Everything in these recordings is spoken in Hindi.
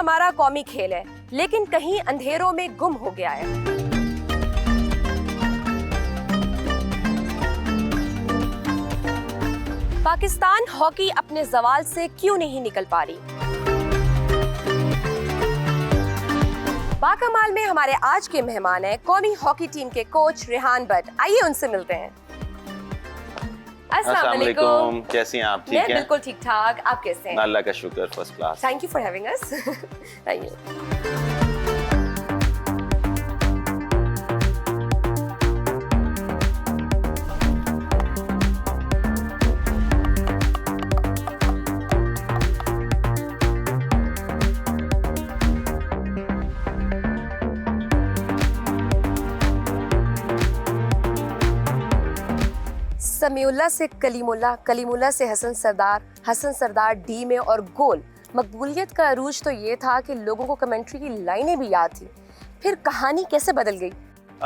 हमारा कौमी खेल है, लेकिन कहीं अंधेरों में गुम हो गया है। पाकिस्तान हॉकी अपने ज़वाल से क्यों नहीं निकल पा रही? बाकमाल में हमारे आज के मेहमान हैं कौमी हॉकी टीम के कोच रेहान बट। आइए उनसे मिलते हैं। अस्सलाम वालेकुम। कैसी हैं आप? ठीक मैं हैं? बिल्कुल ठीक ठाक, आप कैसे हैं? अल्लाह का शुक्र, first class. Thank you for having us. Thank you. Samiullah से कलीमुल्लाह, कलीमुल्लाह से हसन सरदार, हसन सरदार डी में और गोल। मकबूलियत का अरूज तो ये था कि लोगों को कमेंट्री की लाइनें भी याद थी। फिर कहानी कैसे बदल गई?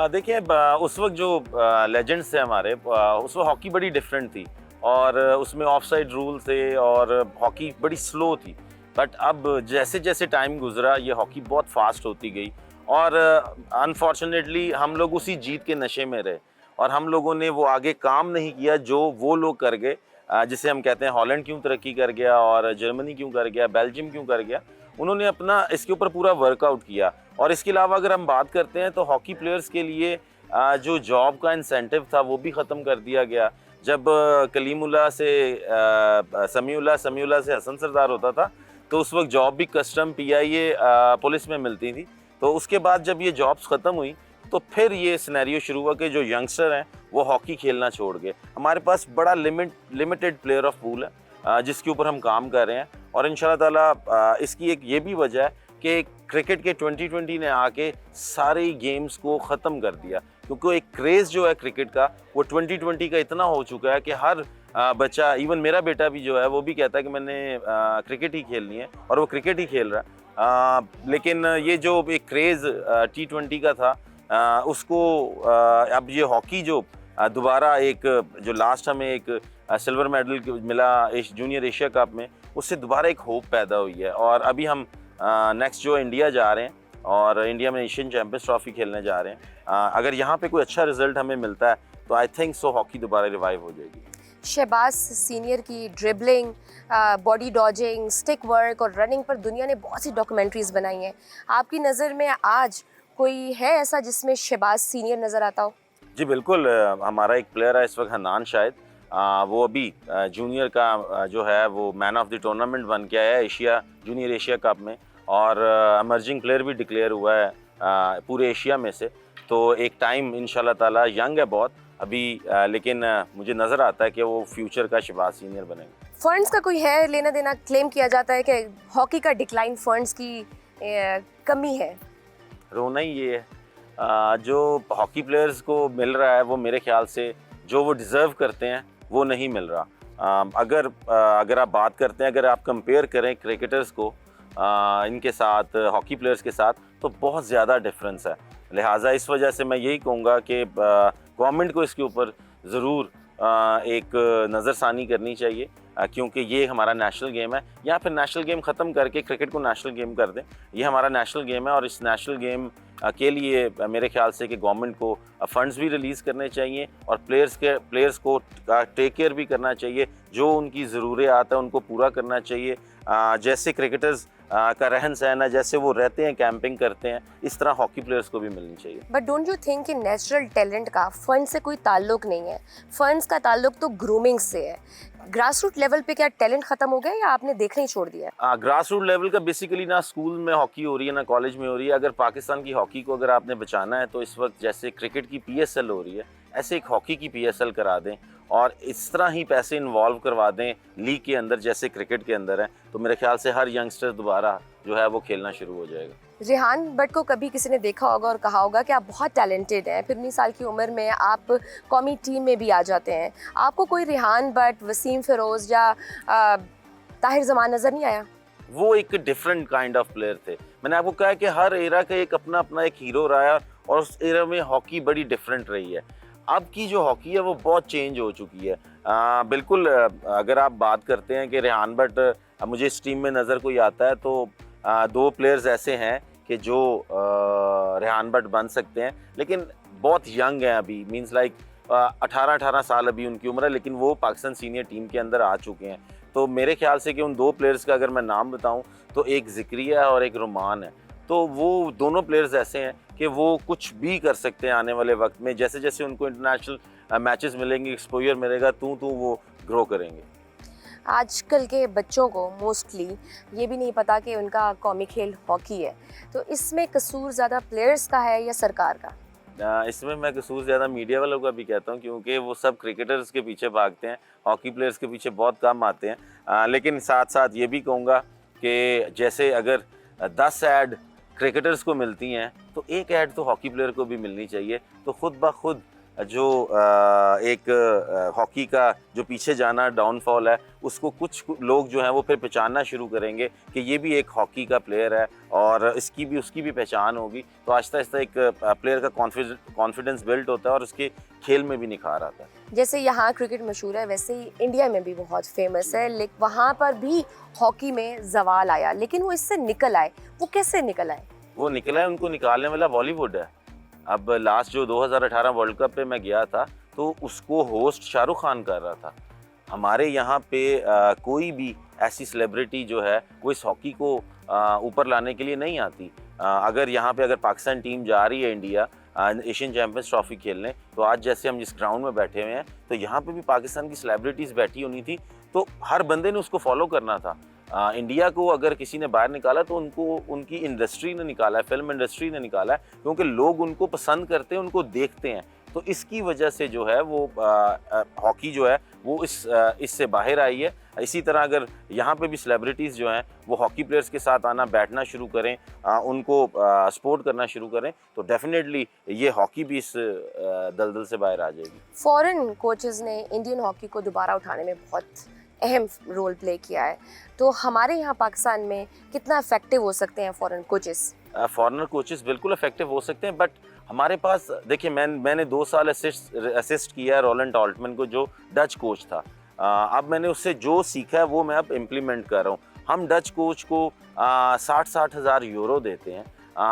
देखिए, उस वक्त जो लेजेंड्स थे हमारे, उस वक्त हॉकी बड़ी डिफरेंट थी और उसमें ऑफसाइड रूल थे और हॉकी बड़ी स्लो थी। बट अब जैसे जैसे टाइम गुजरा ये हॉकी बहुत फास्ट होती गई और अनफॉर्चुनेटली हम लोग उसी जीत के नशे में रहे और हम लोगों ने वो आगे काम नहीं किया जो वो लोग कर गए। जिसे हम कहते हैं हॉलैंड क्यों तरक्की कर गया और जर्मनी क्यों कर गया, बेल्जियम क्यों कर गया। उन्होंने अपना इसके ऊपर पूरा वर्कआउट किया। और इसके अलावा अगर हम बात करते हैं तो हॉकी प्लेयर्स के लिए जो जॉब का इंसेंटिव था वो भी ख़त्म कर दिया गया। जब कलीमुल्लाह से समीउल्लाह से हसन सरदार होता था तो उस वक्त जॉब भी कस्टम PIA पुलिस में मिलती थी। तो उसके बाद जब ये जॉब्स ख़त्म हुई तो फिर ये सिनेरियो शुरू हुआ कि जो यंगस्टर हैं वो हॉकी खेलना छोड़ गए। हमारे पास बड़ा लिमिटेड प्लेयर ऑफ पूल है जिसके ऊपर हम काम कर रहे हैं और इंशाल्लाह ताला इसकी एक ये भी वजह है कि क्रिकेट के 2020 ने आके सारे गेम्स को ख़त्म कर दिया, क्योंकि एक क्रेज़ जो है क्रिकेट का वो 2020 का इतना हो चुका है कि हर बच्चा, इवन मेरा बेटा भी जो है वो भी कहता है कि मैंने क्रिकेट ही खेलनी है और वो क्रिकेट ही खेल रहा है। लेकिन ये जो एक क्रेज़ T20 का था उसको अब ये हॉकी जो दोबारा एक जो लास्ट हमें एक सिल्वर मेडल मिला जूनियर एशिया कप में, उससे दोबारा एक होप पैदा हुई है। और अभी हम नेक्स्ट जो इंडिया जा रहे हैं और इंडिया में एशियन चैम्पियंस ट्रॉफी खेलने जा रहे हैं। अगर यहाँ पे कोई अच्छा रिजल्ट हमें मिलता है तो आई थिंक सो हॉकी दोबारा रिवाइव हो जाएगी। शहबाज सीनियर की dribbling, body dodging, stick work और रनिंग पर दुनिया ने बहुत सी डॉक्यूमेंट्रीज बनाई हैं। आपकी नज़र में आज कोई है ऐसा जिसमें शहबाज सीनियर नज़र आता हो? जी बिल्कुल। हमारा एक प्लेयर है इस वक्त हनान शायद, वो अभी जूनियर का जो है वो मैन ऑफ द टूर्नामेंट बन के आया है जूनियर एशिया कप में और एमर्जिंग प्लेयर भी डिक्लेयर हुआ है पूरे एशिया में से। तो एक टाइम इंशाल्लाह ताला, यंग है बहुत अभी, लेकिन मुझे नज़र आता है कि वो फ्यूचर का शहबाज सीनियर बनेंगे। फंड्स का कोई है लेना देना? क्लेम किया जाता है कि हॉकी का डिक्लाइन फंड्स की कमी है। रोना ही ये है, जो हॉकी प्लेयर्स को मिल रहा है वो मेरे ख्याल से जो वो डिज़र्व करते हैं वो नहीं मिल रहा। अगर आप बात करते हैं, अगर आप कंपेयर करें क्रिकेटर्स को इनके साथ, हॉकी प्लेयर्स के साथ, तो बहुत ज़्यादा डिफरेंस है। लिहाजा इस वजह से मैं यही कहूँगा कि गवर्नमेंट को इसके ऊपर ज़रूर एक नज़रसानी करनी चाहिए, क्योंकि ये हमारा नेशनल गेम है। या फिर नेशनल गेम ख़त्म करके क्रिकेट को नेशनल गेम कर दें। ये हमारा नेशनल गेम है और इस नेशनल गेम के लिए मेरे ख्याल से कि गवर्नमेंट को फंड्स भी रिलीज़ करने चाहिए और प्लेयर्स को टेक केयर भी करना चाहिए। जो उनकी ज़रूरियात है उनको पूरा करना चाहिए। जैसे क्रिकेटर्स का रहन सहन है, जैसे वो रहते हैं, कैंपिंग करते हैं, इस तरह हॉकी प्लेयर्स को भी मिलनी चाहिए। बट डोंट यू थिंक कि नेचुरल टैलेंट का फंड से कोई ताल्लुक नहीं है? फंड्स का ताल्लुक तो ग्रूमिंग से है। ग्रास रूट लेवल पे क्या टैलेंट खत्म हो गया या आपने देखना ही छोड़ दिया? ग्रास रूट लेवल का बेसिकली ना स्कूल में हॉकी हो रही है ना कॉलेज में हो रही है। अगर पाकिस्तान की हॉकी को अगर आपने बचाना है तो इस वक्त जैसे क्रिकेट की PSL हो रही है, ऐसे एक हॉकी की PSL करा दें और इस तरह ही पैसे इन्वॉल्व करवा दें लीग के अंदर जैसे क्रिकेट के अंदर है, तो मेरे ख्याल से हर यंगस्टर दोबारा जो है वो खेलना शुरू हो जाएगा। रेहान बट को कभी किसी ने देखा होगा और कहा होगा कि आप बहुत टैलेंटेड हैं, फिर 19 साल की उम्र में आप कौमी टीम में भी आ जाते हैं। आपको कोई रेहान बट, वसीम फिरोज़ या ताहिर ज़मान नज़र नहीं आया? वो एक डिफरेंट काइंड ऑफ प्लेयर थे। मैंने आपको कहा कि हर एरा का एक अपना अपना एक हीरो रहा है और उस एरा में हॉकी बड़ी डिफरेंट रही है। अब की जो हॉकी है वो बहुत चेंज हो चुकी है। बिल्कुल, अगर आप बात करते हैं कि रेहान बट मुझे इस टीम में नज़र कोई आता है तो दो प्लेयर्स ऐसे हैं कि जो रेहान भट्ट बन सकते हैं, लेकिन बहुत यंग हैं अभी, मींस लाइक 18 साल अभी उनकी उम्र है, लेकिन वो पाकिस्तान सीनियर टीम के अंदर आ चुके हैं। तो मेरे ख्याल से कि उन दो प्लेयर्स का अगर मैं नाम बताऊं तो एक ज़िक्रिया है और एक रुमान है। तो वो दोनों प्लेयर्स ऐसे हैं कि वो कुछ भी कर सकते हैं आने वाले वक्त में, जैसे जैसे उनको इंटरनेशनल मैचेस मिलेंगे, एक्सपोजर मिलेगा, तो वो ग्रो करेंगे। आजकल के बच्चों को मोस्टली ये भी नहीं पता कि उनका कौमी खेल हॉकी है, तो इसमें कसूर ज़्यादा प्लेयर्स का है या सरकार का? इसमें मैं कसूर ज़्यादा मीडिया वालों का भी कहता हूँ, क्योंकि वो सब क्रिकेटर्स के पीछे भागते हैं, हॉकी प्लेयर्स के पीछे बहुत कम आते हैं। लेकिन साथ साथ ये भी कहूँगा कि जैसे अगर 10 ऐड क्रिकेटर्स को मिलती हैं तो एक ऐड तो हॉकी प्लेयर को भी मिलनी चाहिए। तो खुद ब खुद जो एक हॉकी का जो पीछे जाना डाउनफॉल है, उसको कुछ लोग जो हैं वो फिर पहचानना शुरू करेंगे कि ये भी एक हॉकी का प्लेयर है और उसकी भी पहचान होगी। तो आहिस्ता आहिस्ता एक प्लेयर का कॉन्फिडेंस बिल्ड होता है और उसके खेल में भी निखार आता है। जैसे यहाँ क्रिकेट मशहूर है, वैसे ही इंडिया में भी बहुत फेमस है, लेकिन वहाँ पर भी हॉकी में जवाल आया, लेकिन वो इससे निकल आए। वो कैसे निकल आए? वो निकला है, उनको निकालने वाला बॉलीवुड है। अब लास्ट जो 2018 वर्ल्ड कप पे मैं गया था तो उसको होस्ट शाहरुख खान कर रहा था। हमारे यहाँ पे कोई भी ऐसी सेलिब्रिटी जो है वो इस हॉकी को ऊपर लाने के लिए नहीं आती। अगर यहाँ पे अगर पाकिस्तान टीम जा रही है इंडिया एशियन चैम्पियंस ट्रॉफी खेलने, तो आज जैसे हम जिस ग्राउंड में बैठे हुए हैं तो यहाँ पे भी पाकिस्तान की सेलिब्रिटीज़ बैठी होनी थी, तो हर बंदे ने उसको फॉलो करना था। इंडिया को अगर किसी ने बाहर निकाला तो उनको उनकी इंडस्ट्री ने निकाला है, फिल्म इंडस्ट्री ने निकाला है, क्योंकि लोग उनको पसंद करते हैं, उनको देखते हैं। तो इसकी वजह से जो है वो हॉकी जो है वो इससे बाहर आई है। इसी तरह अगर यहाँ पे भी सेलिब्रिटीज़ जो हैं वो हॉकी प्लेयर्स के साथ आना बैठना शुरू करें, उनको सपोर्ट करना शुरू करें, तो डेफिनेटली ये हॉकी भी इस दलदल से बाहर आ जाएगी। फॉरेन कोचेस ने इंडियन हॉकी को दोबारा उठाने में बहुत अहम रोल प्ले किया है, तो हमारे यहाँ पाकिस्तान में कितना इफेक्टिव हो सकते हैं फॉरेन कोचेस? फॉरेनर कोचेस बिल्कुल इफेक्टिव हो सकते हैं, बट हमारे पास देखिए मैंने 2 साल असिस्ट किया है रोलैंड ऑल्टमैन को, जो डच कोच था। अब मैंने उससे जो सीखा है वो मैं अब इम्प्लीमेंट कर रहा हूँ। हम डच कोच को 60 हज़ार यूरो देते हैं,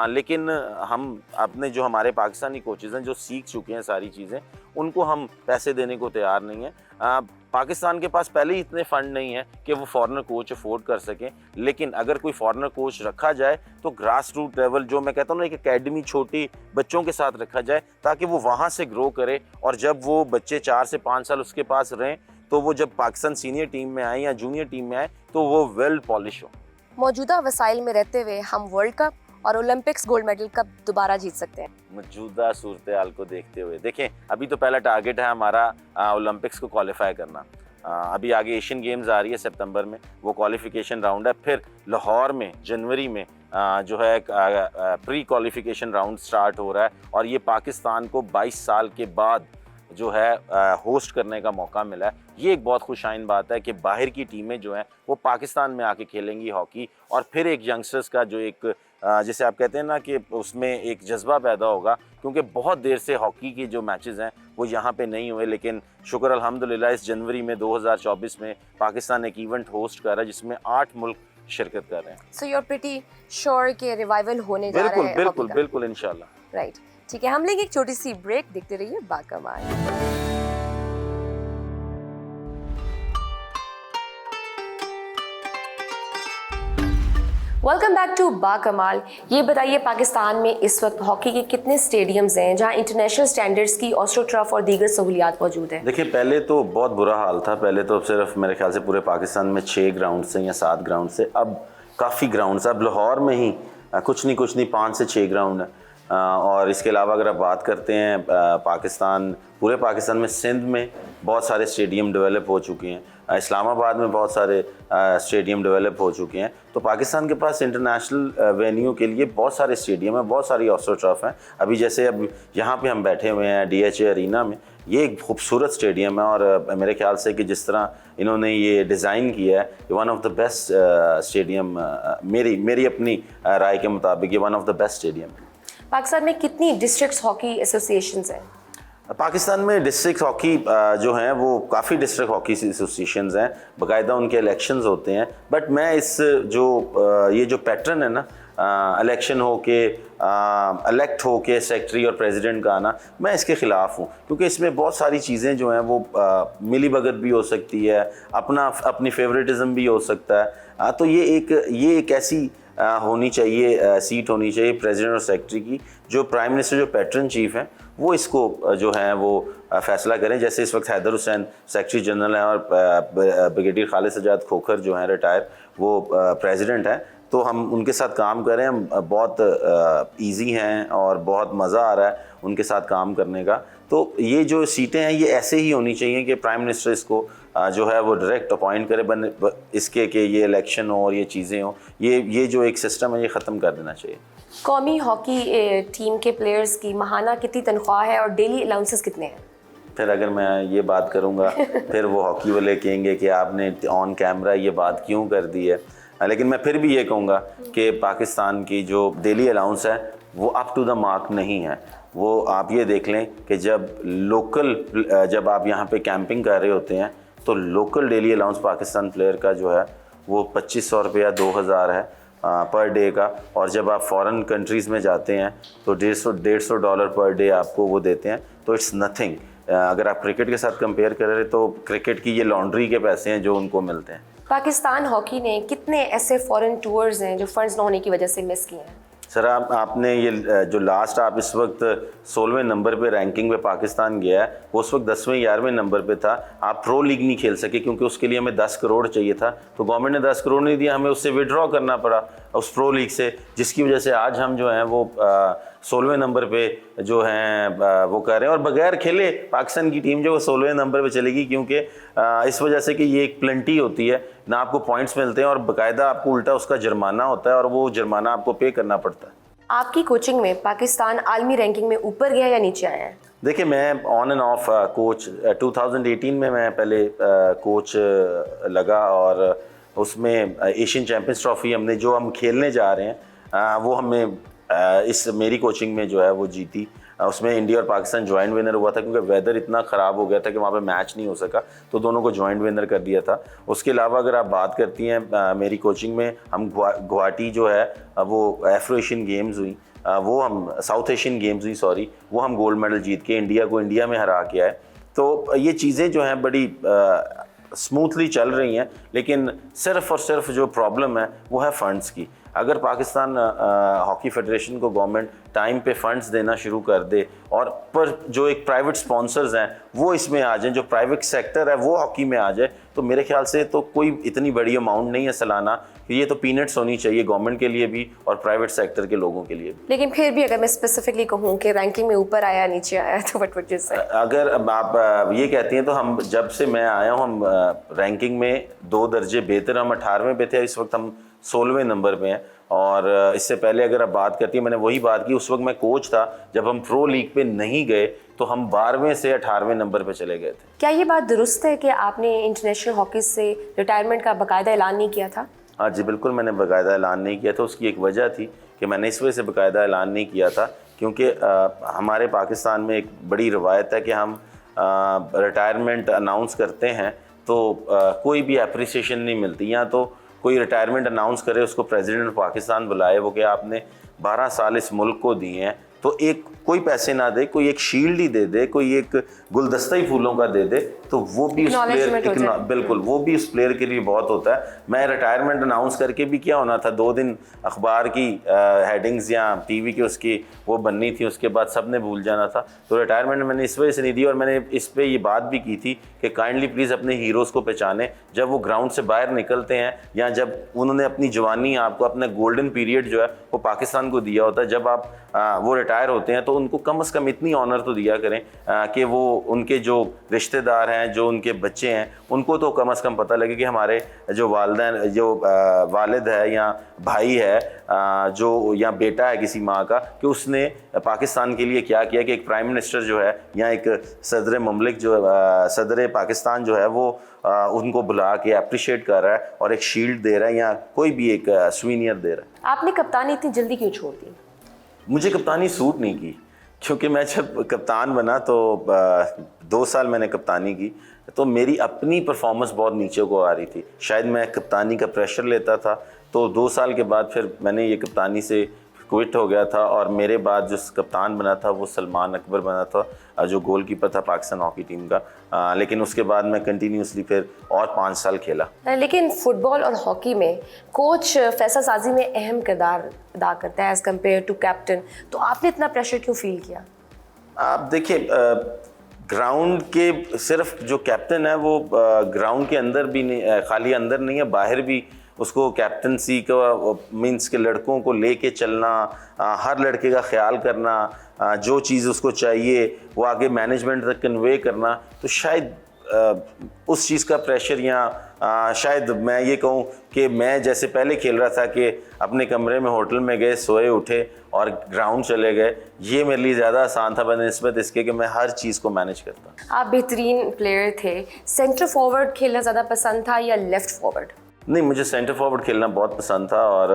लेकिन हम अपने जो हमारे पाकिस्तानी कोचेज़ हैं जो सीख चुके हैं सारी चीज़ें, उनको हम पैसे देने को तैयार नहीं हैं। पाकिस्तान के पास पहले ही इतने फंड नहीं है कि वो फॉरेनर कोच अफोर्ड कर सकें, लेकिन अगर कोई फॉरेनर कोच रखा जाए तो ग्रास रूट लेवल, जो मैं कहता हूँ ना, एक एकेडमी छोटी बच्चों के साथ रखा जाए ताकि वो वहाँ से ग्रो करे, और जब वो बच्चे 4 से 5 साल उसके पास रहें तो वो जब पाकिस्तान सीनियर टीम में आए या जूनियर टीम में आए तो वो वेल पॉलिश हो। मौजूदा वसाइल में रहते हुए हम वर्ल्ड कप और ओलंपिक्स गोल्ड मेडल कब दोबारा जीत सकते हैं? मौजूदा सूरत हाल को देखते हुए देखें, अभी तो पहला टारगेट है हमारा ओलंपिक्स को क्वालिफाई करना। अभी आगे एशियन गेम्स आ रही है सितंबर में, वो क्वालिफिकेशन राउंड है। फिर लाहौर में जनवरी में जो है प्री क्वालिफिकेशन राउंड स्टार्ट हो रहा है, और ये पाकिस्तान को 22 साल के बाद जो है होस्ट करने का मौका मिला है। ये एक बहुत खुशाइन बात है कि बाहर की टीमें जो हैं वो पाकिस्तान में आके खेलेंगी हॉकी, और फिर एक यंगस्टर्स का जो एक जैसे आप कहते हैं ना कि उसमें एक जज्बा पैदा होगा, क्योंकि बहुत देर से हॉकी के जो मैचेस हैं वो यहाँ पे नहीं हुए। लेकिन शुक्र अल्हम्दुलिल्लाह इस जनवरी में 2024 में पाकिस्तान एक इवेंट होस्ट कर रहा है जिसमें 8 मुल्क शिरकत कर रहे हैं। So you are pretty sure कि रिवाइवल होने जा रहा है? बिल्कुल इंशाल्लाह। राइट, ठीक है, हम लेंगे एक छोटी सी ब्रेक, देखते रहिए Bakamaal. Welcome back to Bakamaal. ये बताइए, पाकिस्तान में इस वक्त हॉकी के कितने स्टेडियम्स हैं जहां इंटरनेशनल स्टैंडर्ड्स की ऑस्ट्रोटर्फ और दीगर सहूलियात मौजूद हैं? देखिए, पहले तो बहुत बुरा हाल था। पहले तो सिर्फ मेरे ख्याल से पूरे पाकिस्तान में 6 ग्राउंड से या 7 ग्राउंड से, अब काफ़ी ग्राउंड्स, अब लाहौर में ही कुछ नहीं 5 से 6 ग्राउंड है। और इसके अलावा अगर आप बात करते हैं पूरे पाकिस्तान में, सिंध में बहुत सारे स्टेडियम डेवलप हो चुके हैं, इस्लामाबाद में बहुत सारे स्टेडियम डेवलप हो चुके हैं। तो पाकिस्तान के पास इंटरनेशनल वेन्यू के लिए बहुत सारे स्टेडियम हैं, बहुत सारी ऑस्ट्रोटर्फ हैं। अभी जैसे अब यहाँ पे हम बैठे हुए हैं DHA अरीना में, ये एक खूबसूरत स्टेडियम है, और मेरे ख्याल से कि जिस तरह इन्होंने ये डिज़ाइन किया है, ये one of the best stadium, मेरी अपनी राय के मुताबिक ये one of the best stadium है। पाकिस्तान में कितनी डिस्ट्रिक्ट हॉकी एसोसिएशंस हैं? पाकिस्तान में डिस्ट्रिक्ट हॉकी जो हैं वो काफ़ी डिस्ट्रिक्ट हॉकी एसोसिएशंस हैं, बाकायदा उनके इलेक्शंस होते हैं। बट मैं इस ये जो पैटर्न है ना, इलेक्शन हो के इलेक्ट हो के सेक्रेटरी और प्रेसिडेंट का आना, मैं इसके ख़िलाफ़ हूँ, क्योंकि इसमें बहुत सारी चीज़ें जो हैं वो मिली भगत भी हो सकती है, अपनी फेवरेटिज़म भी हो सकता है। तो ये एक ऐसी होनी चाहिए, सीट होनी चाहिए प्रेसिडेंट और सेक्रेटरी की, जो प्राइम मिनिस्टर जो पैटर्न चीफ हैं वो इसको जो है वो फैसला करें। जैसे इस वक्त हैदर हुसैन सेक्रेटरी जनरल हैं और ब्रिगेडियर खालिद सजाद खोखर जो हैं रिटायर, वो प्रेसिडेंट हैं। तो हम उनके साथ काम करें, हम बहुत इजी हैं और बहुत मज़ा आ रहा है उनके साथ काम करने का। तो ये जो सीटें हैं ये ऐसे ही होनी चाहिए कि प्राइम मिनिस्टर इसको जो है वो डायरेक्ट अपॉइंट करे, इसके कि ये इलेक्शन हो और ये चीज़ें हो, ये जो एक सिस्टम है ये ख़त्म कर देना चाहिए। कौमी हॉकी टीम के प्लेयर्स की माहाना कितनी तनख्वाह है और डेली अलाउंसेस कितने हैं? फिर अगर मैं ये बात करूँगा फिर वो हॉकी वाले कहेंगे कि आपने ऑन कैमरा ये बात क्यों कर दी है। लेकिन मैं फिर भी ये कहूँगा कि पाकिस्तान की जो डेली अलाउंस है वो अप टू द मार्क नहीं है। वो आप ये देख लें कि जब आप यहाँ पे कैंपिंग कर रहे होते हैं तो local daily allowance Pakistan player का जो है वो 2500 रुपया 2000 है पर डे का, और जब आप फॉरेन कंट्रीज़ में जाते हैं तो $150 पर डे आपको वो देते हैं। तो इट्स नथिंग। अगर आप क्रिकेट के साथ कंपेयर करें तो क्रिकेट की ये लॉन्ड्री के पैसे हैं जो उनको मिलते हैं। पाकिस्तान हॉकी ने कितने ऐसे फॉरेन टूर्स हैं जो फंड्स न होने की वजह से मिस किए हैं? सर आपने ये जो लास्ट आप इस वक्त 16वें नंबर पे रैंकिंग में पाकिस्तान गया है, वो उस वक्त 10वें 11वें नंबर पे था। आप प्रो लीग नहीं खेल सके क्योंकि उसके लिए हमें 10 करोड़ चाहिए था, तो गवर्नमेंट ने 10 करोड़ नहीं दिया, हमें उससे विड्रॉ करना पड़ा उस प्रो लीग से, जिसकी वजह से आज हम जो हैं वो 16वें नंबर पे जो हैं वो कर रहे हैं। और बगैर खेले पाकिस्तान की टीम जो वो 16वें नंबर पे चलेगी, क्योंकि इस वजह से कि ये एक प्लेंटी होती है ना, आपको पॉइंट्स मिलते हैं और बाकायदा आपको उल्टा उसका जुर्माना होता है और वो जुर्माना आपको पे करना पड़ता है। आपकी कोचिंग में पाकिस्तान आलमी रैंकिंग में ऊपर गया या नीचे आया है? देखिए, मैं ऑन एंड ऑफ कोच 2018 में मैं पहले कोच लगा और उसमें एशियन चैम्पियंस ट्रॉफी हमने जो हम खेलने जा रहे हैं वो हमें इस मेरी कोचिंग में जो है वो जीती। उसमें इंडिया और पाकिस्तान जॉइंट विनर हुआ था, क्योंकि वेदर इतना ख़राब हो गया था कि वहाँ पे मैच नहीं हो सका, तो दोनों को जॉइंट विनर कर दिया था। उसके अलावा अगर आप बात करती हैं मेरी कोचिंग में, हम गुवाहाटी जो है वो एफ्रो एशियन गेम्स हुई, वो हम साउथ एशियन गेम्स हुई सॉरी, वो हम गोल्ड मेडल जीत के इंडिया को इंडिया में हरा के आए। तो ये चीज़ें जो हैं बड़ी स्मूथली चल रही हैं, लेकिन सिर्फ़ और सिर्फ जो प्रॉब्लम है वो है फ़ंड्स की। अगर पाकिस्तान हॉकी फेडरेशन को गवर्नमेंट टाइम पे फंड्स देना शुरू कर दे और पर जो एक प्राइवेट स्पॉन्सर्स हैं वो इसमें आ जाएं, जो प्राइवेट सेक्टर है वो हॉकी में आ जाए, तो मेरे ख्याल से तो कोई इतनी बड़ी अमाउंट नहीं है सालाना, ये तो पीनट्स होनी चाहिए गवर्नमेंट के लिए भी और प्राइवेट सेक्टर के लोगों के लिए भी। लेकिन फिर भी अगर मैं स्पेसिफिकली कहूँ कि रैंकिंग में ऊपर आया नीचे आया तो व्हाट वुड यू से? अगर आप ये कहती हैं तो हम जब से मैं आया हूँ हम रैंकिंग में 2 दर्जे बेहतर, हम 18वें पे थे, इस वक्त हम 16वें नंबर पे हैं। और इससे पहले अगर आप बात करती हैं, मैंने वही बात की, उस वक्त मैं कोच था, जब हम प्रो लीग पे नहीं गए तो हम 12वें से 18वें नंबर पे चले गए थे। क्या ये बात दुरुस्त है कि आपने इंटरनेशनल हॉकी से रिटायरमेंट का बाकायदा ऐलान नहीं किया था? हाँ जी बिल्कुल, मैंने बाकायदा ऐलान नहीं किया था। उसकी एक वजह थी कि मैंने इस वजह से बाकायदा ऐलान नहीं किया था क्योंकि हमारे पाकिस्तान में एक बड़ी रवायत है कि हम रिटायरमेंट अनाउंस करते हैं तो कोई भी अप्रिसिएशन नहीं मिलती। या तो कोई रिटायरमेंट अनाउंस करे, उसको प्रेसिडेंट पाकिस्तान बुलाए, वो कि आपने 12 साल इस मुल्क को दिए हैं, तो एक कोई पैसे ना दे, कोई एक शील्ड ही दे दे, कोई एक गुलदस्ता ही फूलों का दे दे, तो वो भी उस प्लेयर बिल्कुल वो भी उस प्लेयर के लिए बहुत होता है। मैं रिटायरमेंट अनाउंस करके भी क्या होना था, 2 दिन अखबार की हेडिंग्स या टीवी की उसकी वो बननी थी, उसके बाद सब ने भूल जाना था। तो रिटायरमेंट मैंने इस वजह से नहीं दी और मैंने इस पर ये बात भी की थी कि काइंडली प्लीज़ अपने हीरोज़ को पहचाने, जब वो ग्राउंड से बाहर निकलते हैं या जब उन्होंने अपनी जवानी आपको अपना गोल्डन पीरियड जो है वो पाकिस्तान को दिया होता है, जब आप वो रिटायर होते हैं तो उनको कम से कम इतनी ऑनर तो दिया करें कि वो उनके जो रिश्तेदार हैं, जो उनके बच्चे हैं, उनको तो कम से कम पता लगे कि हमारे जो वालिदैन जो वालिद है या भाई है जो या बेटा है किसी माँ का, कि उसने पाकिस्तान के लिए क्या किया, कि एक प्राइम मिनिस्टर जो है या एक सदर ममलिक जो सदर पाकिस्तान जो है वो उनको बुला के अप्रिशिएट कर रहा है और एक शील्ड दे रहा है या कोई भी एक सुवीनियर दे रहा है। आपने कप्तानी इतनी जल्दी क्यों छोड़ दी? मुझे कप्तानी सूट नहीं की, क्योंकि मैं जब कप्तान बना तो 2 साल मैंने कप्तानी की, तो मेरी अपनी परफॉर्मेंस बहुत नीचे को आ रही थी। शायद मैं कप्तानी का प्रेशर लेता था, तो 2 साल के बाद फिर मैंने ये कप्तानी से क्विट हो गया था और मेरे बाद जो कप्तान बना था वो सलमान अकबर बना था, जो गोलकीपर था पाकिस्तान हॉकी टीम का। लेकिन उसके बाद मैं कंटिन्यूसली फिर और 5 साल खेला। लेकिन फुटबॉल और हॉकी में कोच फैसला साजी में अहम किरदार अदा करता है एज़ कम्पेयर टू कैप्टन, तो आपने इतना प्रेशर क्यों फील किया? आप देखिए, ग्राउंड के सिर्फ जो कैप्टन है वो ग्राउंड के अंदर भी नहीं, खाली अंदर नहीं है, बाहर भी उसको कैप्टनसी का मीन्स के लड़कों को लेके चलना, हर लड़के का ख्याल करना, जो चीज़ उसको चाहिए वो आगे मैनेजमेंट तक कन्वे करना। तो शायद उस चीज़ का प्रेशर, या शायद मैं ये कहूँ कि मैं जैसे पहले खेल रहा था कि अपने कमरे में होटल में गए, सोए, उठे और ग्राउंड चले गए, ये मेरे लिए ज़्यादा आसान था बनिस्बत इसके कि मैं हर चीज़ को मैनेज करता। आप बेहतरीन प्लेयर थे, सेंटर फॉरवर्ड खेलना ज़्यादा पसंद था या लेफ्ट फॉरवर्ड? नहीं, मुझे सेंटर फॉरवर्ड खेलना बहुत पसंद था और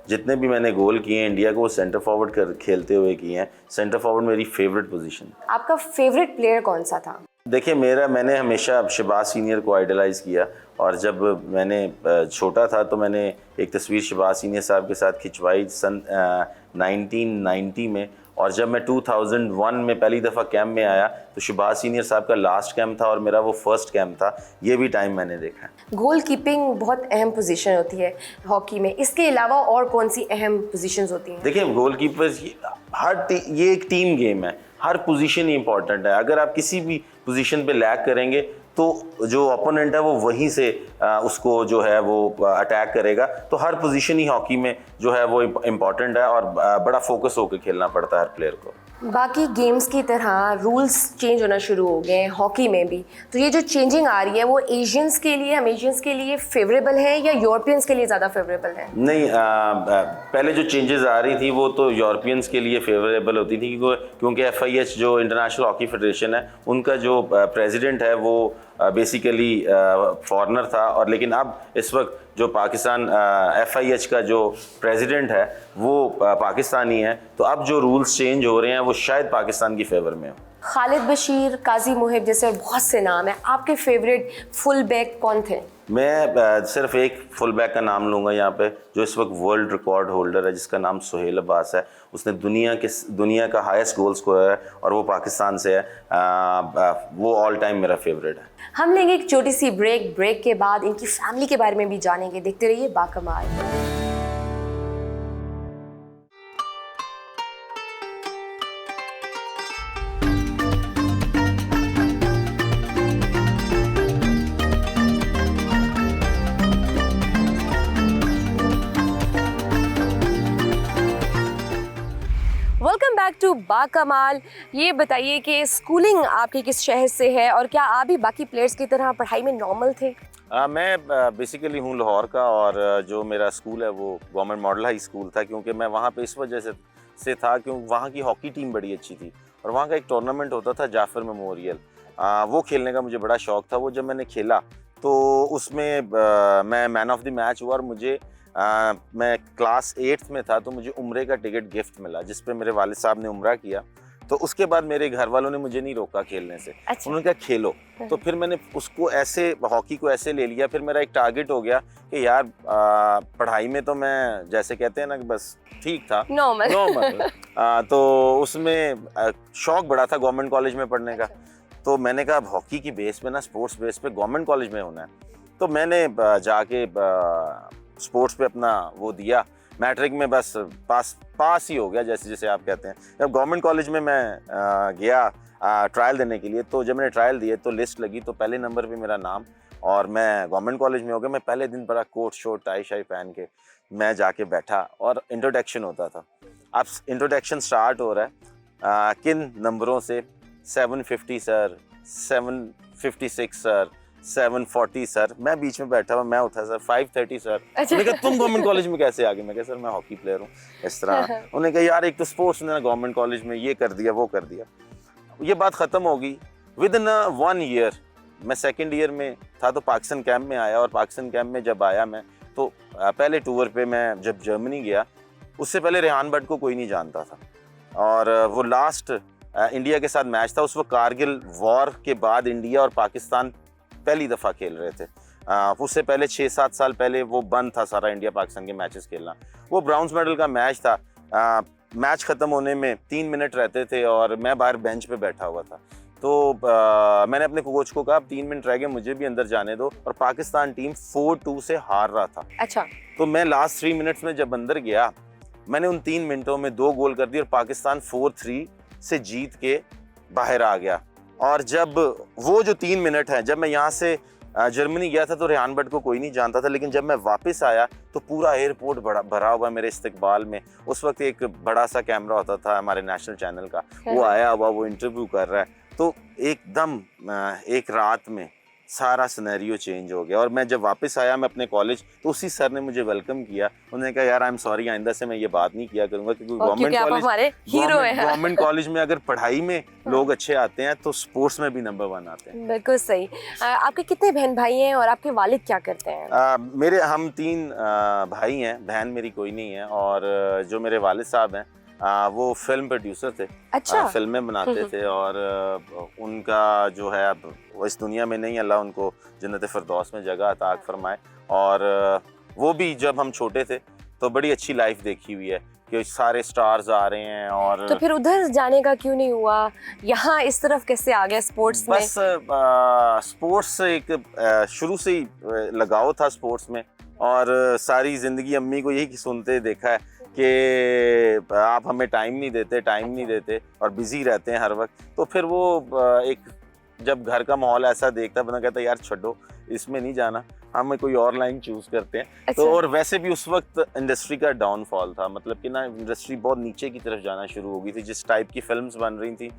जितने भी मैंने गोल किए हैं इंडिया को वो सेंटर फॉरवर्ड खेलते हुए किए हैं। सेंटर फॉरवर्ड मेरी फेवरेट पोजीशन। आपका फेवरेट प्लेयर कौन सा था? देखिए, मैंने हमेशा शहबाज सीनियर को आइडलाइज किया और जब मैंने छोटा था तो मैंने एक तस्वीर शहबाज सीनियर साहब के साथ खिंचवाई सन 1990 में, और जब मैं 2001 में पहली दफ़ा कैंप में आया तो शहबाज सीनियर साहब का लास्ट कैंप था और मेरा वो फर्स्ट कैंप था। ये भी टाइम मैंने देखा है। गोल कीपिंग बहुत अहम पोजीशन होती है हॉकी में, इसके अलावा और कौन सी अहम पोजीशंस होती हैं? देखिए, गोल कीपर ये एक टीम गेम है, हर पोजीशन ही इंपॉर्टेंट है। अगर आप किसी भी पोजीशन पे लैग करेंगे तो जो ओपोनेंट है वो वहीं से उसको जो है वो अटैक करेगा। तो हर पोजीशन ही हॉकी में जो है वो इम्पॉर्टेंट है और बड़ा फोकस होकर खेलना पड़ता है हर प्लेयर को। बाकी गेम्स की तरह रूल्स चेंज होना शुरू हो गए हैं हॉकी में भी, तो ये जो चेंजिंग आ रही है वो एशियंस के लिए, हम एशियंस के लिए फेवरेबल है या यूरोपियंस के लिए ज़्यादा फेवरेबल है? नहीं, पहले जो चेंजेस आ रही थी वो तो यूरोपियंस के लिए फेवरेबल होती थी, क्योंकि FIH जो इंटरनेशनल हॉकी फेडरेशन है उनका जो प्रेसिडेंट है वो बेसिकली फॉरेनर था, और लेकिन अब इस वक्त जो पाकिस्तान FIH का जो प्रेसिडेंट है वो पाकिस्तानी है। तो अब जो रूल्स चेंज हो रहे हैं वो शायद पाकिस्तान की फेवर में हो। खालिद बशीर, काजी मुहिब जैसे और बहुत से नाम हैं, आपके फेवरेट फुल बैक कौन थे? मैं सिर्फ एक फुल बैक का नाम लूँगा यहाँ पे, जो इस वक्त वर्ल्ड रिकॉर्ड होल्डर है, जिसका नाम सुहेल अब्बास है। उसने दुनिया का हाईएस्ट गोल स्कोरर है और वो पाकिस्तान से है। वो ऑल टाइम मेरा फेवरेट है। हम लेंगे एक छोटी सी ब्रेक के बाद इनकी फैमिली के बारे में भी जानेंगे। देखते रहिए Bakamaal. Welcome back to Bakamaal. ये बताइए कि स्कूलिंग आपकी किस शहर से है और क्या आप भी बाकी प्लेयर्स की तरह पढ़ाई में नॉर्मल थे? मैं बेसिकली हूँ लाहौर का, और जो मेरा स्कूल है वो गवर्नमेंट मॉडल हाई स्कूल था, क्योंकि मैं वहाँ पे इस वजह से था क्योंकि वहाँ की हॉकी टीम बड़ी अच्छी थी और वहाँ का एक टूर्नामेंट होता था जाफर मेमोरियल। वो खेलने का मुझे बड़ा शौक़ था। वो जब मैंने खेला तो उसमें मैं मैन ऑफ द मैच हुआ और मुझे मैं क्लास 8th में था तो मुझे उम्रे का टिकट गिफ्ट मिला, जिस पे मेरे वालिद साहब ने उम्रा किया। तो उसके बाद मेरे घर वालों ने मुझे नहीं रोका खेलने से। अच्छा। उन्होंने कहा खेलो। तो फिर मैंने उसको ऐसे हॉकी को ऐसे ले लिया। फिर मेरा एक टारगेट हो गया कि यार पढ़ाई में तो मैं जैसे कहते हैं ना कि बस ठीक था, नॉर्मल। तो उसमें शौक बड़ा था गवर्नमेंट कॉलेज में पढ़ने का। तो मैंने कहा अब हॉकी की बेस पे ना, स्पोर्ट्स बेस पे गवर्नमेंट कॉलेज में होना है। तो मैंने जाके स्पोर्ट्स पे अपना वो दिया। मैट्रिक में बस पास ही हो गया, जैसे जैसे आप कहते हैं। जब गवर्नमेंट कॉलेज में मैं गया ट्रायल देने के लिए, तो जब मैंने ट्रायल दिए तो लिस्ट लगी तो पहले नंबर पे मेरा नाम, और मैं गवर्नमेंट कॉलेज में हो गया। मैं पहले दिन बड़ा कोट शोट टाई शाई पहन के मैं जाके बैठा और इंट्रोडक्शन होता था। अब इंट्रोडक्शन स्टार्ट हो रहा है किन नंबरों से, 750 सर, 756 सर, 740 सर। मैं बीच में बैठा हुआ, मैं उठा सर 530 सर। उन्होंने कहा तुम गवर्नमेंट कॉलेज में कैसे आ गए? मैं कहा सर मैं हॉकी प्लेयर हूँ, इस तरह। उन्होंने कहा यार एक तो स्पोर्ट्स ने गवर्नमेंट कॉलेज में ये कर दिया वो कर दिया। ये बात ख़त्म हो गई। विद इन 1 ईयर मैं सेकेंड ईयर में था तो पाकिस्तान कैंप में आया, और पाकिस्तान कैंप में जब आया मैं तो पहले टूर पे मैं जब जर्मनी गया, उससे पहले रेहान भट्ट को कोई नहीं जानता था। और वो लास्ट इंडिया के साथ मैच था। उस वक्त कारगिल वॉर के बाद इंडिया और पाकिस्तान पहली दफ़ा खेल रहे थे। उससे पहले 6-7 साल पहले वो बंद था सारा इंडिया पाकिस्तान के मैचेस खेलना। वो ब्राउन्स मेडल का मैच था। मैच ख़त्म होने में 3 मिनट रहते थे और मैं बाहर बेंच पे बैठा हुआ था। तो मैंने अपने कोच को कहा 3 मिनट रह गए, मुझे भी अंदर जाने दो। और पाकिस्तान टीम 4-2 से हार रहा था। अच्छा। तो मैं लास्ट 3 मिनट्स में जब अंदर गया, मैंने उन 3 मिनटों में 2 गोल कर दिए और पाकिस्तान 4-3 से जीत के बाहर आ गया। और जब वो जो 3 मिनट हैं, जब मैं यहाँ से जर्मनी गया था तो रेहान भट्ट को कोई नहीं जानता था, लेकिन जब मैं वापस आया तो पूरा एयरपोर्ट भरा हुआ मेरे इस्तकबाल में। उस वक्त एक बड़ा सा कैमरा होता था हमारे नेशनल चैनल का, वो आया हुआ, वो इंटरव्यू कर रहा है। तो एकदम एक रात में सारा सिनेरियो चेंज हो गया। और मैं जब वापस आया मैं अपने कॉलेज, तो उसी सर ने मुझे वेलकम किया। उन्होंने कहा यार आई एम सॉरी, आइंदा से मैं ये बात नहीं किया करूंगा, क्योंकि गवर्नमेंट कॉलेज में अगर पढ़ाई में लोग अच्छे आते हैं तो स्पोर्ट्स में भी नंबर 1 आते हैं। बिल्कुल सही। आपके कितने बहन भाई हैं और आपके वालिद क्या करते हैं? हम 3 भाई हैं, बहन मेरी कोई नहीं है। और जो मेरे वालिद साहब हैं वो फिल्म प्रोड्यूसर थे। अच्छा। फिल्में बनाते थे। और उनका जो है अब वो इस दुनिया में नहीं, अल्लाह उनको जन्नत फिरदौस में जगह अता फरमाए। और वो भी जब हम छोटे थे तो बड़ी अच्छी लाइफ देखी हुई है कि सारे स्टार्स आ रहे हैं। और तो फिर उधर जाने का क्यों नहीं हुआ, यहाँ इस तरफ कैसे आ गया स्पोर्ट्स में? बस स्पोर्ट्स से एक शुरू से ही लगाव था स्पोर्ट्स में। और सारी ज़िंदगी अम्मी को यही सुनते देखा है कि आप हमें टाइम नहीं देते और बिज़ी रहते हैं हर वक्त। तो फिर वो एक जब घर का माहौल ऐसा देखता, बंदा कहता यार छोड़ो, इसमें नहीं जाना, हमें कोई और लाइन चूज़ करते हैं। अच्छा। तो और वैसे भी उस वक्त इंडस्ट्री का डाउनफॉल था, मतलब कि ना इंडस्ट्री बहुत नीचे की तरफ जाना शुरू हो गई थी। जिस टाइप की फिल्म्स बन रही थी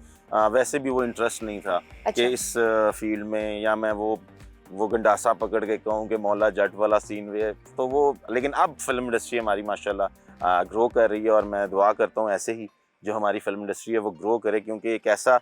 वैसे भी वो इंटरेस्ट नहीं था। अच्छा। कि इस फील्ड में या मैं वो गंडासा पकड़ के कहूँ कि मौला जट वाला सीन भी है। तो वो, लेकिन अब फिल्म इंडस्ट्री हमारी माशाल्लाह ग्रो कर रही है। और मैं दुआ करता हूँ ऐसे ही जो हमारी फिल्म इंडस्ट्री है वो ग्रो करे, क्योंकि एक ऐसा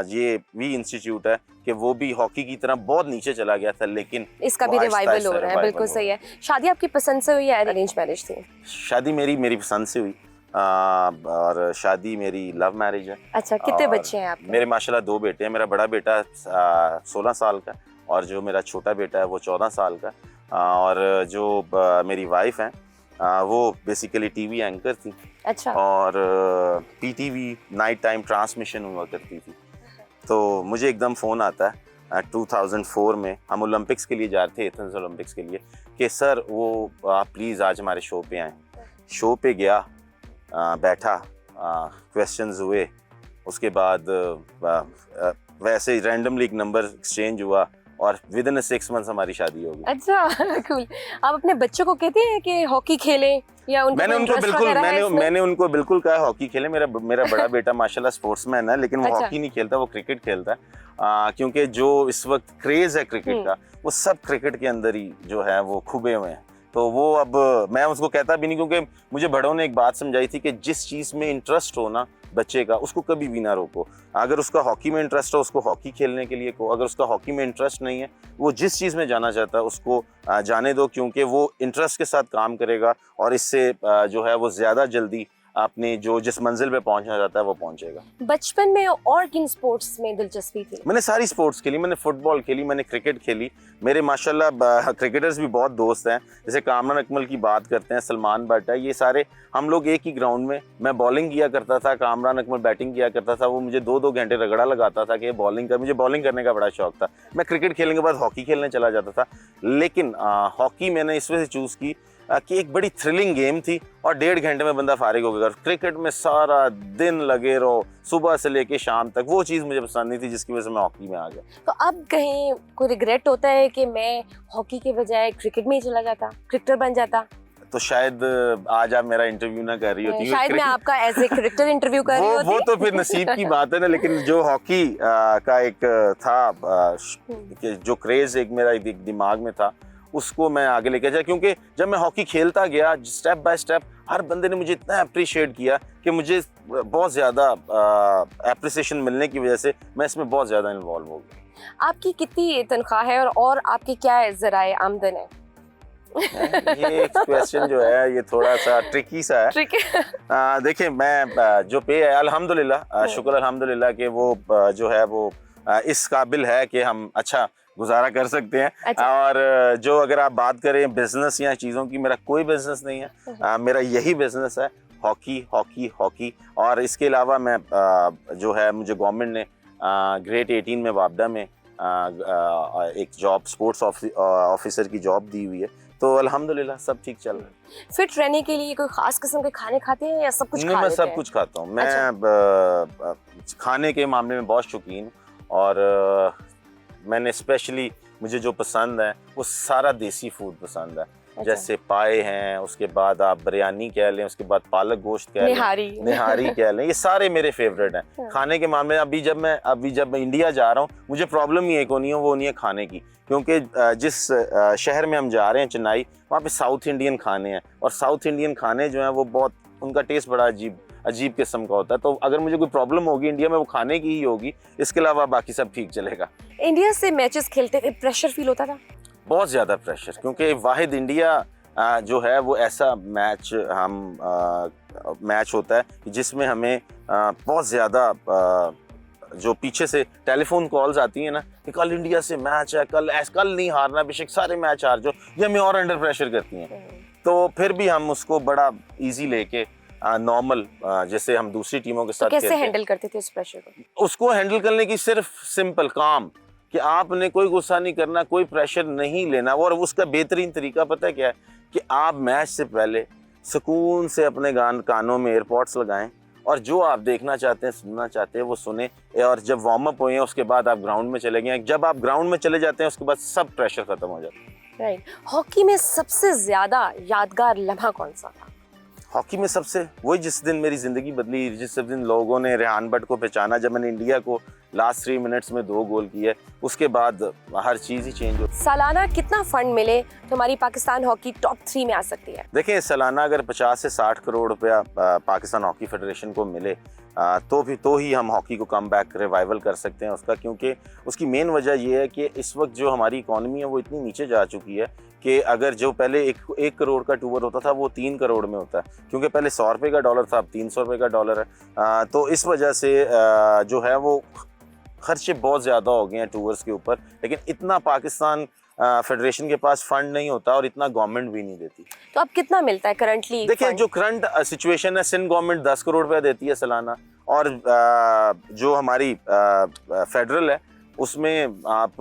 ये भी इंस्टीट्यूट है कि वो भी हॉकी की तरह बहुत नीचे चला गया था, लेकिन इसका भी रिवाइवल हो रहा है। बिल्कुल सही है। शादी आपकी पसंद से हुई या अरेंज मैरिज थी? शादी मेरी पसंद से हुई। और शादी मेरी लव मैरिज है। अच्छा। कितने बच्चे हैं आपके? मेरे माशाल्लाह 2 बेटे हैं। मेरा बड़ा बेटा 16 साल का और जो मेरा छोटा बेटा है वो 14 साल का। और जो मेरी वाइफ हैं वो बेसिकली टीवी एंकर थी। अच्छा। और पीटीवी नाइट टाइम ट्रांसमिशन हुआ करती थी। तो मुझे एकदम फ़ोन आता है 2004 में, हम ओलंपिक्स के लिए जा रहे थे, एथेंस ओलंपिक्स के लिए, कि सर वो आप प्लीज़ आज हमारे शो पे आएँ। शो पे गया, बैठा, क्वेश्चंस हुए, उसके बाद वैसे ही रैंडमली एक नंबर एक्सचेंज हुआ और विद इन 6 मंथ्स हमारी शादी हो गई। अच्छा। कूल। आप अपने बच्चों को कहते हैं कि हॉकी खेलें या मैंने उनको बिल्कुल कहा हॉकी खेलें। मेरा बड़ा बेटा माशाल्लाह स्पोर्ट्समैन है, लेकिन वो अच्छा। हॉकी नहीं खेलता, वो क्रिकेट खेलता है। क्योंकि जो इस वक्त क्रेज है क्रिकेट का, वो सब क्रिकेट के अंदर ही जो है वो खुबे हुए हैं। तो वो अब मैं उसको कहता भी नहीं, क्योंकि मुझे बड़ों ने एक बात समझाई थी कि जिस चीज़ में इंटरेस्ट हो ना बच्चे का, उसको कभी भी ना रोको। अगर उसका हॉकी में इंटरेस्ट हो, उसको हॉकी खेलने के लिए को। अगर उसका हॉकी में इंटरेस्ट नहीं है, वो जिस चीज़ में जाना चाहता है उसको जाने दो, क्योंकि वो इंटरेस्ट के साथ काम करेगा और इससे जो है वो ज़्यादा जल्दी अपने जिस मंजिल पे पहुंचना चाहता है वो पहुंचेगा। बचपन में और किन स्पोर्ट्स में दिलचस्पी थी? मैंने सारी स्पोर्ट्स खेली। मैंने फुटबॉल खेली, मैंने क्रिकेट खेली। मेरे माशाल्लाह क्रिकेटर्स भी बहुत दोस्त हैं, जैसे कामरान अकमल की बात करते हैं, सलमान भट्ट है, ये सारे हम लोग एक ही ग्राउंड में, मैं बॉलिंग किया करता था, कामरान अकमल बैटिंग किया करता था। वो मुझे 2-2 घंटे रगड़ा लगाता था कि बॉलिंग कर, मुझे बॉलिंग करने का बड़ा शौक था। मैं क्रिकेट खेलने के बाद हॉकी खेलने चला जाता था। लेकिन हॉकी मैंने इस वजह से चूज़ की कि एक बड़ी थ्रिलिंग गेम थी और 1.5 घंटे में बंदा फारिग हो गया। क्रिकेट में सारा दिन लगे रहो, सुबह से लेके शाम तक, वो चीज़ मुझे पसंद नहीं थी, जिसकी वजह से मैं हॉकी में आ गया। तो अब कहीं कोई रिग्रेट होता है कि मैं हॉकी के बजाय क्रिकेट में ही चला जाता, क्रिकेटर बन जाता? तो शायद आज आप मेरा इंटरव्यू ना कर रही होती, शायद मैं आपका एज ए क्रिकेटर इंटरव्यू कर रही होती। वो तो फिर नसीब की बात है ना। लेकिन जो हॉकी का एक था जो क्रेज एक मेरा दिमाग में था, उसको मैं आगे लेके जाया। क्योंकि जब मैं हॉकी खेलता गया, स्टेप बाय स्टेप हर बंदे ने मुझे इतना अप्रिशिएट किया कि मुझे बहुत ज़्यादा एप्रिसिएशन मिलने की वजह से मैं इसमें बहुत ज़्यादा इन्वॉल्व हो गया। आपकी कितनी तनख्वाह है और आपकी क्या ज़राए आमदन है? ये क्वेश्चन जो है ये थोड़ा सा ट्रिकी सा है। ठीक है। देखिए मैं जो पे है अल्हम्दुलिल्लाह, शुक्र अल्हम्दुलिल्लाह कि वो जो है वो इस काबिल है कि हम अच्छा गुजारा कर सकते हैं। अच्छा। और जो अगर आप बात करें बिजनेस या चीज़ों की, मेरा कोई बिजनेस नहीं है। मेरा यही बिजनेस है, हॉकी हॉकी हॉकी। और इसके अलावा मैं जो है मुझे गवर्नमेंट ने ग्रेड 18 में वापडा में एक जॉब स्पोर्ट्स ऑफिसर की जॉब दी हुई है। तो अल्हम्दुलिल्लाह सब ठीक चल रहा है। फिट रहने के लिए कोई खास किस्म के खाने खाते हैं या सब कुछ नहीं, खा मैं लेते सब हैं? कुछ खाता हूँ। मैं अच्छा। खाने के मामले में बहुत शौकीन हूँ। और मैंने स्पेशली मुझे जो पसंद है वो सारा देसी फूड पसंद है। अच्छा। जैसे पाए हैं, उसके बाद आप बिरयानी कह लें, उसके बाद पालक गोश्त कह लें, निहारी कह लें, ये सारे मेरे फेवरेट हैं। हाँ। खाने के मामले में अभी जब मैं इंडिया जा रहा हूँ, मुझे प्रॉब्लम ही एक होनी है, वो नहीं है खाने की। क्योंकि जिस शहर में हम जा रहे हैं चेन्नई, वहाँ पे साउथ इंडियन खाने हैं। और साउथ इंडियन खाने जो हैं वो बहुत, उनका टेस्ट बड़ा अजीब किस्म का होता है। तो अगर मुझे कोई प्रॉब्लम होगी इंडिया में, वो खाने की ही होगी। इसके अलावा बाकी सब ठीक चलेगा। इंडिया से मैचेस खेलते हुए प्रेशर फील होता था? बहुत ज़्यादा प्रेशर, क्योंकि वाहिद इंडिया जो है वो ऐसा मैच होता है कि जिसमें हमें बहुत ज़्यादा जो पीछे से टेलीफोन कॉल्स आती हैं ना कि कल इंडिया से मैच है, कल नहीं हारना, बेशक सारे मैच हार जाओ, ये हमें और अंडर प्रेशर करती हैं। तो फिर भी हम उसको बड़ा इजी लेके नॉर्मल जैसे हम दूसरी टीमों के साथ कैसे हैंडल करते थे उस प्रेशर को? उसको हैंडल करने की सिर्फ सिंपल काम कि आपने कोई गुस्सा नहीं करना, कोई प्रेशर नहीं लेना। और उसका बेहतरीन तरीका पता है क्या है? कि आप मैच से पहले सुकून से अपने कानों में एयरपॉड्स लगाएं और जो आप देखना चाहते हैं, सुनना चाहते हैं, वो सुने। और जब वार्म अप हुए हैं उसके बाद आप ग्राउंड में चले गए। जब आप ग्राउंड में चले जाते हैं उसके बाद सब प्रेशर खत्म हो जाता है। राइट। हॉकी में सबसे ज्यादा यादगार लम्हा कौन सा था? हॉकी में सबसे वही जिस दिन मेरी ज़िंदगी बदली, जिस दिन लोगों ने रेहान भट्ट को पहचाना, जब मैंने इंडिया को लास्ट 3 मिनट्स में 2 गोल किए, उसके बाद हर चीज़ ही चेंज हो। सालाना कितना फंड मिले तो हमारी पाकिस्तान हॉकी टॉप 3 में आ सकती है? देखिए, सालाना अगर 50 से 60 करोड़ रुपया पाकिस्तान हॉकी फेडरेशन को मिले तो ही हम हॉकी को कम बैक रिवाइवल कर सकते हैं उसका। क्योंकि उसकी मेन वजह ये है कि इस वक्त जो हमारी इकॉनमी है वो इतनी नीचे जा चुकी है कि अगर जो पहले 1 करोड़ का टूर होता था वो 3 करोड़ में होता है। क्योंकि पहले 100 रुपये का डॉलर था, अब 300 रुपये का डॉलर है। तो इस वजह से जो है वो खर्चे बहुत ज़्यादा हो गए हैं टूर्स के ऊपर। लेकिन इतना पाकिस्तान फेडरेशन के पास फंड नहीं होता और इतना गवर्नमेंट भी नहीं देती। तो अब कितना मिलता है करंटली? देखिए, जो करंट सिचुएशन है, सिंध गवर्नमेंट 10 करोड़ रुपया देती है सालाना। और जो हमारी फेडरल है उसमें आप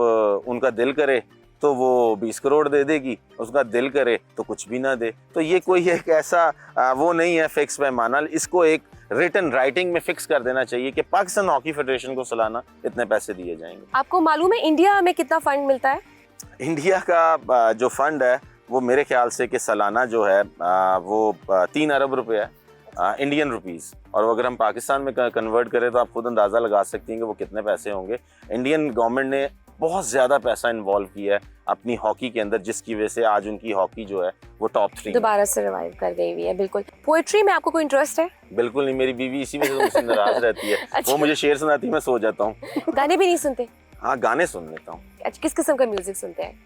उनका दिल करे तो वो 20 करोड़ दे देगी, उसका दिल करे तो कुछ भी ना दे। तो ये कोई एक ऐसा वो नहीं है फिक्स पैमाना। इसको एक रिटन राइटिंग में फिक्स कर देना चाहिए कि पाकिस्तान हॉकी फेडरेशन को सालाना इतने पैसे दिए जाएंगे। आपको मालूम है इंडिया में कितना फंड मिलता है? इंडिया का जो फंड है वो मेरे ख्याल से कि सालाना जो है वो 3 अरब रुपये है, इंडियन रुपीस। और अगर हम पाकिस्तान में कन्वर्ट करें तो आप खुद अंदाज़ा लगा सकती हैं कि वो कितने पैसे होंगे। इंडियन गवर्नमेंट ने बहुत ज़्यादा पैसा इन्वॉल्व किया है अपनी हॉकी के अंदर, जिसकी वजह से आज उनकी हॉकी जो है वो टॉप 3 दोबारा से रिवाइव कर गई हुई है। बिल्कुल। पोएट्री में आपको कोई इंटरेस्ट है? बिल्कुल नहीं, मेरी बीवी इसी वजह से मुझसे नाराज रहती है। अच्छा। वो मुझे शेर सुनाती है, मैं सो जाता हूँ। गाने भी नहीं सुनते? हाँ, गाने सुन लेता हूँ। अच्छा, किस किस्म का म्यूजिक सुनते हैं?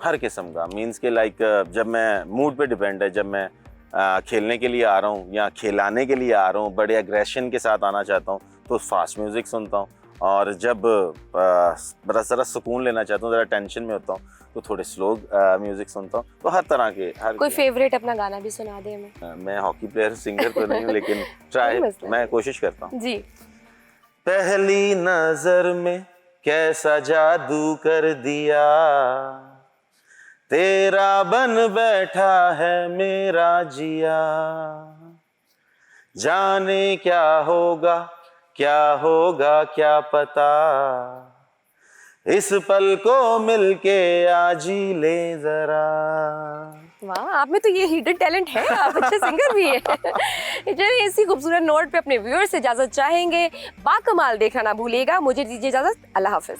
हर किस्म का, मीन्स के लाइक जब मैं मूड पे डिपेंड है। जब मैं खेलने के लिए आ रहा हूँ या खिलाने के लिए आ रहा हूँ, बड़े एग्रेशन के साथ आना चाहता हूँ तो फास्ट म्यूज़िक सुनता हूँ। और जब बड़ा ज़रा सुकून लेना चाहता हूँ, ज़रा टेंशन में होता हूँ तो थोड़े स्लो म्यूज़िक सुनता हूँ। तो हर तरह के कोई फेवरेट अपना गाना भी सुना दे हमें। मैं हॉकी प्लेयर सिंगर तो नहीं हूँ लेकिन मैं कोशिश करता हूँ जी। पहली नजर में कैसा जादू कर दिया, तेरा बन बैठा है मेरा जिया, जाने क्या होगा क्या पता, इस पल को मिलके आज ही ले जरा। वाह, आप में तो ये हिडन टैलेंट है, आप अच्छे सिंगर भी हैं। चलिए, इसी खूबसूरत नोट पे अपने व्यूअर्स से इजाजत चाहेंगे। बाकमाल देखना ना भूलिएगा। मुझे दीजिए इजाजत। अल्लाह हाफिज।